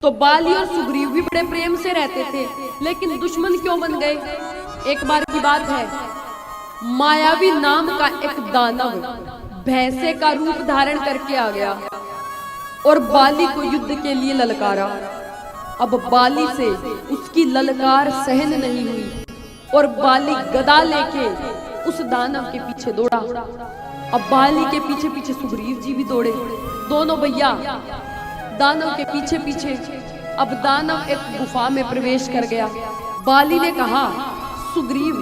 तो बाली और सुग्रीव भी बड़े प्रेम से रहते थे, लेकिन दुश्मन क्यों बन गए? एक बार की बात है, मायावी नाम का एक दानव भैंसे का रूप धारण करके आ गया और बाली को युद्ध के लिए ललकारा। अब बाली से उसकी ललकार सहन नहीं हुई और बाली गदा लेके उस दानव के पीछे दौड़ा। अब बाली के पीछे पीछे सुग्रीव जी भी दौड़े, दोनों भैया दानव के पीछे पीछे। अब दानव एक गुफा में प्रवेश कर गया। बाली ने कहा, सुग्रीव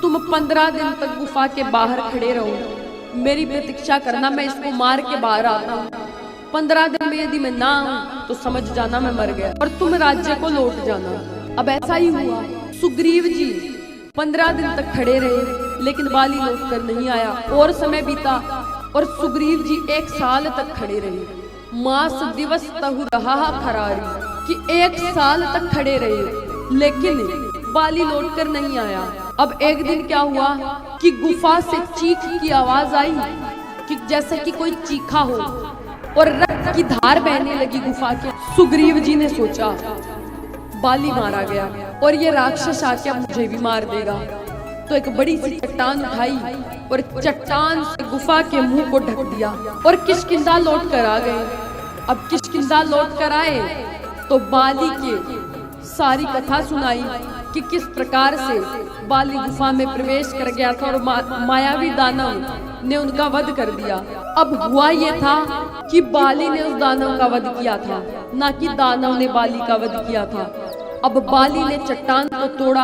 तुम 15 दिन तक गुफा के बाहर खड़े रहो, मेरी प्रतीक्षा करना, मैं इसको मार के बाहर आता हूँ। 15 दिन में यदि मैं ना आऊं तो समझ जाना मैं मर गया और तुम राज्य को लौट जाना। अब ऐसा ही हुआ। सुग्रीव जी 15 दिन तक खड़े रहे, लेकिन बाली लौट कर नहीं आया। और समय बीता और सुग्रीव जी 1 साल तक खड़े रहे। मास दिवस तहु रहा खरारी कि 1 साल तक खड़े रहे, लेकिन बाली लौट कर नहीं आया। अब एक दिन क्या हुआ कि गुफा से चीख की आवाज आई कि जैसे कि कोई चीखा हो और रक्त की धार बहने लगी गुफा के। सुग्रीव जी ने सोचा बाली मारा गया और ये राक्षस आके मुझे भी मार देगा। तो एक बड़ी सी चट्टान उठाई और चट्टान से गुफा के मुंह को ढक दिया और किष्किंधा लौट कर आ गए। अब किष्किंधा लौट कर आए तो बाली के सारी कथा सुनाई कि किस प्रकार से बाली गुफा में प्रवेश कर गया था और मायावी दानव ने उनका वध कर दिया। अब हुआ ये था कि बाली ने उस दानव का वध किया था, ना कि दानव ने बाली का वध किया था। अब बाली ने चट्टान को तोड़ा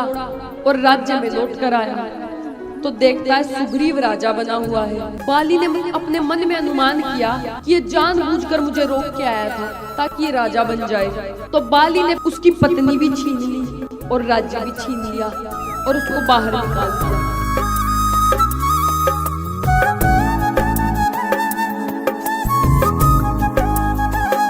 और राज्य में लौट कर आया तो देखता है सुग्रीव राजा बना हुआ है। बाली ने अपने मन में अनुमान किया कि ये जानबूझकर मुझे रोक के आया था ताकि ये राजा बन जाए। तो बाली ने उसकी पत्नी भी छीन ली और राज्य भी छीन लिया और उसको बाहर निकाल दिया।